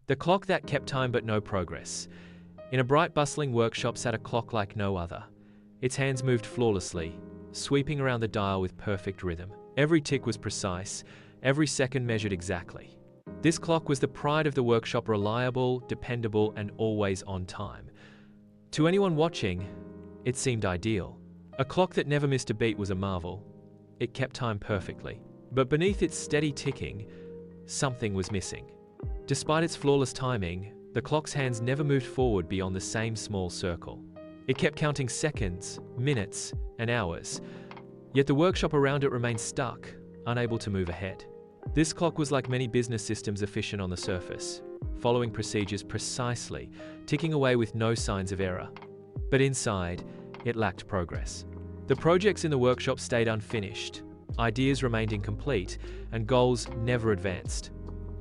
The clock that kept time but no progress. In a bright, bustling workshop sat a clock like no other. Its hands moved flawlessly, sweeping around the dial with perfect rhythm. Every tick was precise, every second measured exactly. This clock was the pride of the workshop, reliable, dependable, and always on time. To anyone watching, it seemed ideal. A clock that never missed a beat was a marvel. It kept time perfectly. But beneath its steady ticking, something was missing. Despite its flawless timing, the clock's hands never moved forward beyond the same small circle. It kept counting seconds, minutes, and hours, yet the workshop around it remained stuck, unable to move ahead. This clock was like many business systems, efficient on the surface, following procedures precisely, ticking away with no signs of error. But inside, it lacked progress. The projects in the workshop stayed unfinished, ideas remained incomplete, and goals never advanced.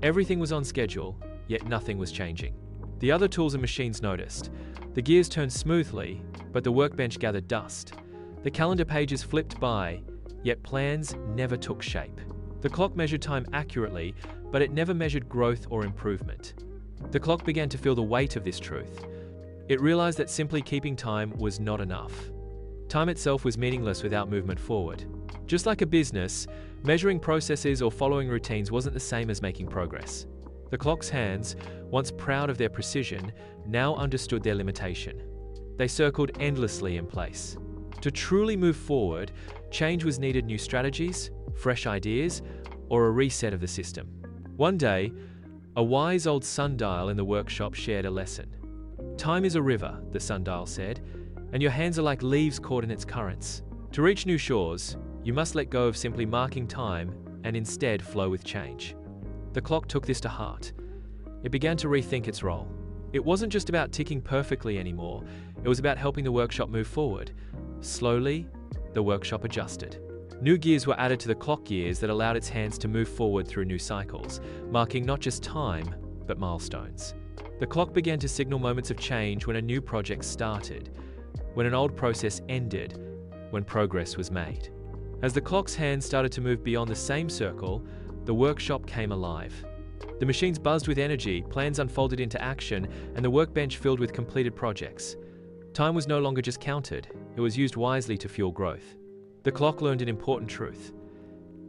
Everything was on schedule, yet nothing was changing. The other tools and machines noticed. The gears turned smoothly, but the workbench gathered dust. The calendar pages flipped by, yet plans never took shape. The clock measured time accurately, but it never measured growth or improvement. The clock began to feel the weight of this truth. It realized that simply keeping time was not enough. Time itself was meaningless without movement forward. Just like a business, measuring processes or following routines wasn't the same as making progress. The clock's hands, once proud of their precision, now understood their limitation. They circled endlessly in place. To truly move forward, change was needed: new strategies, fresh ideas, or a reset of the system. One day, a wise old sundial in the workshop shared a lesson. "Time is a river," the sundial said, "and your hands are like leaves caught in its currents. To reach new shores, you must let go of simply marking time and instead flow with change." The clock took this to heart. It began to rethink its role. It wasn't just about ticking perfectly anymore, it was about helping the workshop move forward. Slowly, the workshop adjusted. New gears were added to the clock gears that allowed its hands to move forward through new cycles, marking not just time, but milestones. The clock began to signal moments of change: when a new project started, when an old process ended, when progress was made. As the clock's hands started to move beyond the same circle, the workshop came alive. The machines buzzed with energy, plans unfolded into action, and the workbench filled with completed projects. Time was no longer just counted, it was used wisely to fuel growth. The clock learned an important truth.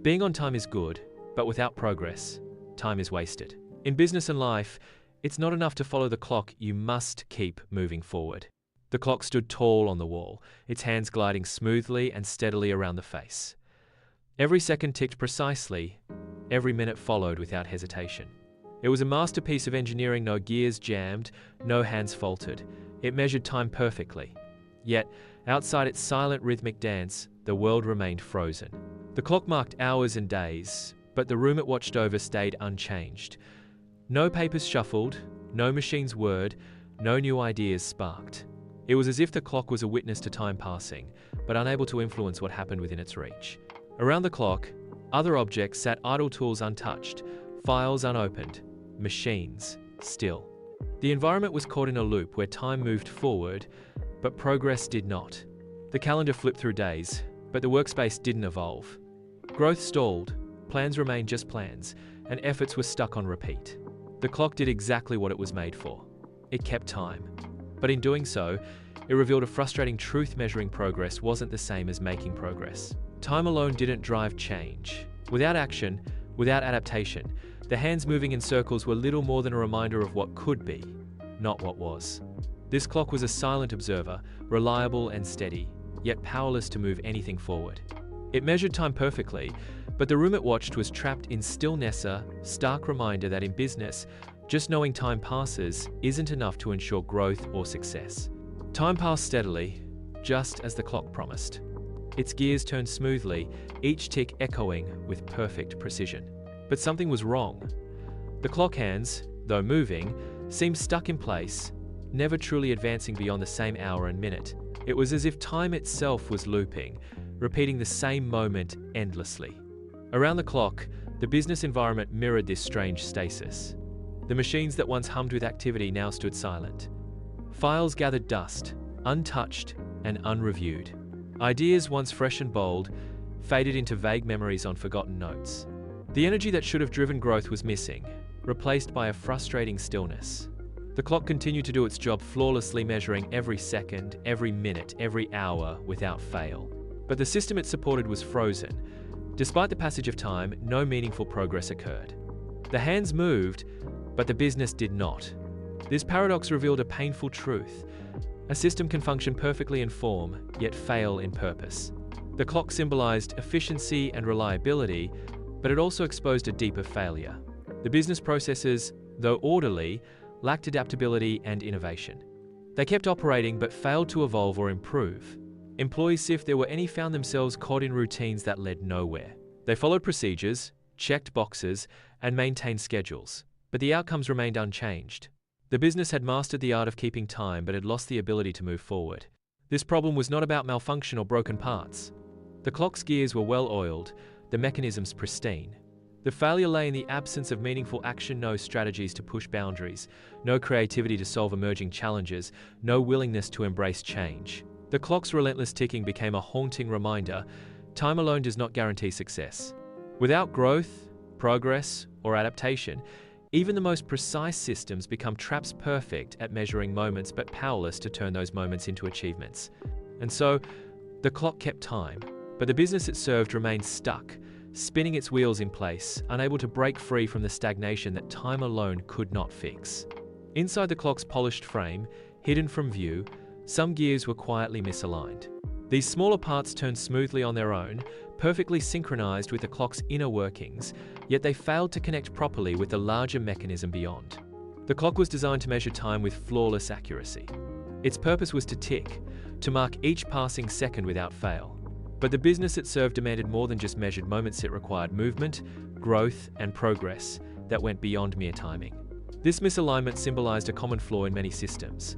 Being on time is good, but without progress, time is wasted. In business and life, it's not enough to follow the clock, you must keep moving forward. The clock stood tall on the wall, its hands gliding smoothly and steadily around the face. Every second ticked precisely, every minute followed without hesitation. It was a masterpiece of engineering: no gears jammed, no hands faltered. It measured time perfectly. Yet, outside its silent rhythmic dance, the world remained frozen. The clock marked hours and days, but the room it watched over stayed unchanged. No papers shuffled, no machines whirred, no new ideas sparked. It was as if the clock was a witness to time passing, but unable to influence what happened within its reach. Around the clock, other objects sat idle: tools untouched, files unopened, machines still. The environment was caught in a loop where time moved forward, but progress did not. The calendar flipped through days, but the workspace didn't evolve. Growth stalled, plans remained just plans, and efforts were stuck on repeat. The clock did exactly what it was made for. It kept time. But in doing so, it revealed a frustrating truth: measuring progress wasn't the same as making progress. Time alone didn't drive change. Without action, without adaptation, the hands moving in circles were little more than a reminder of what could be, not what was. This clock was a silent observer, reliable and steady, yet powerless to move anything forward. It measured time perfectly, but the room it watched was trapped in stillness, a stark reminder that in business, just knowing time passes isn't enough to ensure growth or success. Time passed steadily, just as the clock promised. Its gears turned smoothly, each tick echoing with perfect precision. But something was wrong. The clock hands, though moving, seemed stuck in place, never truly advancing beyond the same hour and minute. It was as if time itself was looping, repeating the same moment endlessly. Around the clock, the business environment mirrored this strange stasis. The machines that once hummed with activity now stood silent. Files gathered dust, untouched and unreviewed. Ideas, once fresh and bold, faded into vague memories on forgotten notes. The energy that should have driven growth was missing, replaced by a frustrating stillness. The clock continued to do its job flawlessly, measuring every second, every minute, every hour without fail. But the system it supported was frozen. Despite the passage of time, no meaningful progress occurred. The hands moved, but the business did not. This paradox revealed a painful truth. A system can function perfectly in form, yet fail in purpose. The clock symbolized efficiency and reliability, but it also exposed a deeper failure. The business processes, though orderly, lacked adaptability and innovation. They kept operating but failed to evolve or improve. Employees, if there were any, found themselves caught in routines that led nowhere. They followed procedures, checked boxes, and maintained schedules, but the outcomes remained unchanged. The business had mastered the art of keeping time but had lost the ability to move forward. This problem was not about malfunction or broken parts. The clock's gears were well oiled, the mechanisms pristine. The failure lay in the absence of meaningful action, no strategies to push boundaries, no creativity to solve emerging challenges, no willingness to embrace change. The clock's relentless ticking became a haunting reminder: time alone does not guarantee success. Without growth, progress, or adaptation, even the most precise systems become traps, perfect at measuring moments but powerless to turn those moments into achievements. And so, the clock kept time, but the business it served remained stuck, spinning its wheels in place, unable to break free from the stagnation that time alone could not fix. Inside the clock's polished frame, hidden from view, some gears were quietly misaligned. These smaller parts turned smoothly on their own, perfectly synchronized with the clock's inner workings, yet they failed to connect properly with the larger mechanism beyond. The clock was designed to measure time with flawless accuracy. Its purpose was to tick, to mark each passing second without fail. But the business it served demanded more than just measured moments. It required movement, growth, and progress that went beyond mere timing. This misalignment symbolized a common flaw in many systems: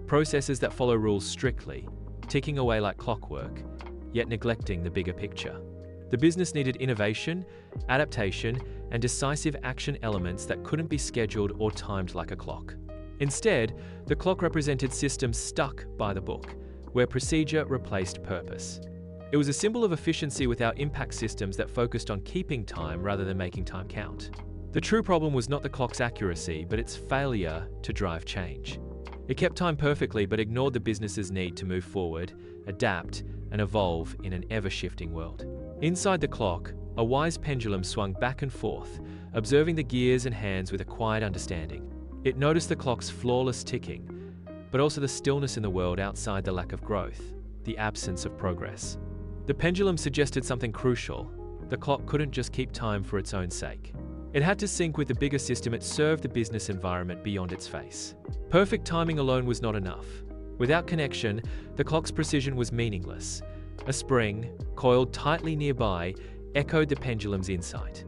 processes that follow rules strictly, ticking away like clockwork, yet neglecting the bigger picture. The business needed innovation, adaptation, and decisive action elements that couldn't be scheduled or timed like a clock. Instead, the clock represented systems stuck by the book, where procedure replaced purpose. It was a symbol of efficiency without impact, systems that focused on keeping time rather than making time count. The true problem was not the clock's accuracy, but its failure to drive change. It kept time perfectly but ignored the business's need to move forward, adapt, and evolve in an ever-shifting world. Inside the clock, a wise pendulum swung back and forth, observing the gears and hands with a quiet understanding. It noticed the clock's flawless ticking, but also the stillness in the world outside, the lack of growth, the absence of progress. The pendulum suggested something crucial: the clock couldn't just keep time for its own sake. It had to sync with the bigger system it served, the business environment beyond its face. Perfect timing alone was not enough. Without connection, the clock's precision was meaningless. A spring, coiled tightly nearby, echoed the pendulum's insight.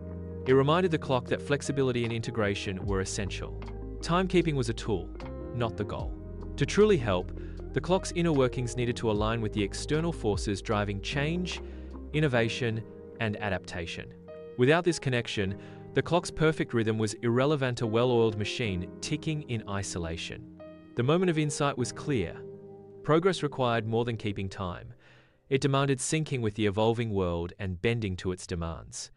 It reminded the clock that flexibility and integration were essential. Timekeeping was a tool, not the goal. To truly help, the clock's inner workings needed to align with the external forces driving change, innovation, and adaptation. Without this connection, the clock's perfect rhythm was irrelevant, a well-oiled machine ticking in isolation. The moment of insight was clear. Progress required more than keeping time. It demanded syncing with the evolving world and bending to its demands.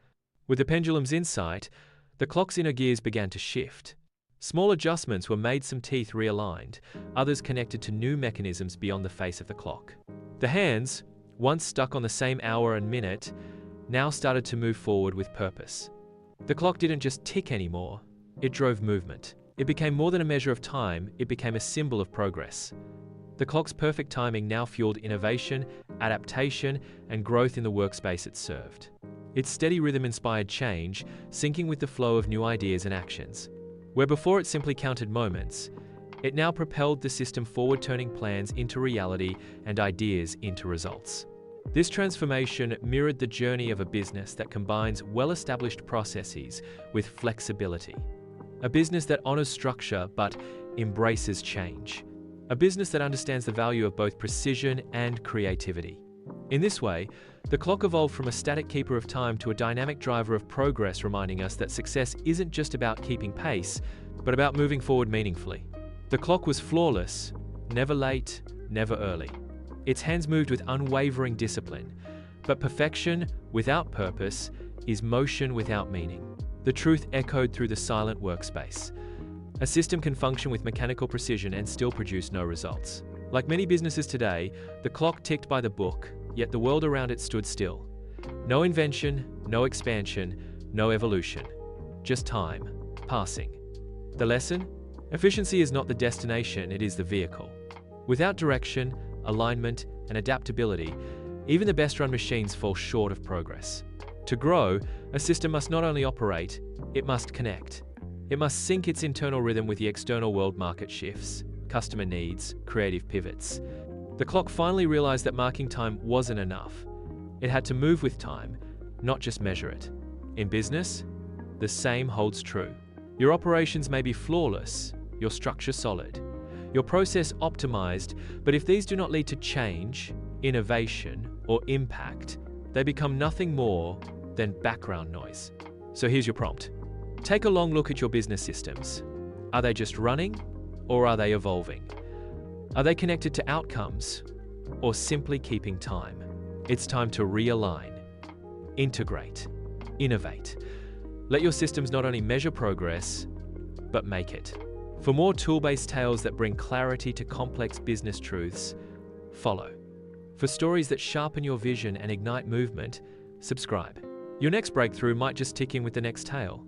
With the pendulum's insight, the clock's inner gears began to shift. Small adjustments were made, some teeth realigned, others connected to new mechanisms beyond the face of the clock. The hands, once stuck on the same hour and minute, now started to move forward with purpose. The clock didn't just tick anymore, it drove movement. It became more than a measure of time, it became a symbol of progress. The clock's perfect timing now fueled innovation, adaptation, and growth in the workspace it served. Its steady rhythm inspired change, syncing with the flow of new ideas and actions. Where before it simply counted moments, it now propelled the system forward, turning plans into reality and ideas into results. This transformation mirrored the journey of a business that combines well-established processes with flexibility. A business that honors structure but embraces change. A business that understands the value of both precision and creativity. In this way, the clock evolved from a static keeper of time to a dynamic driver of progress, reminding us that success isn't just about keeping pace, but about moving forward meaningfully. The clock was flawless, never late, never early. Its hands moved with unwavering discipline, but perfection without purpose is motion without meaning. The truth echoed through the silent workspace. A system can function with mechanical precision and still produce no results. Like many businesses today, the clock ticked by the book, yet the world around it stood still. No invention, no expansion, no evolution. Just time, passing. The lesson? Efficiency is not the destination, it is the vehicle. Without direction, alignment, and adaptability, even the best-run machines fall short of progress. To grow, a system must not only operate, it must connect. It must sync its internal rhythm with the external world market shifts, customer needs, creative pivots. The clock finally realized that marking time wasn't enough. It had to move with time, not just measure it. In business, the same holds true. Your operations may be flawless, your structure solid, your process optimized, but if these do not lead to change, innovation, or impact, they become nothing more than background noise. So here's your prompt. Take a long look at your business systems. Are they just running, or are they evolving? Are they connected to outcomes, or simply keeping time? It's time to realign, integrate, innovate. Let your systems not only measure progress, but make it. For more tool-based tales that bring clarity to complex business truths, follow. For stories that sharpen your vision and ignite movement, subscribe. Your next breakthrough might just tick in with the next tale.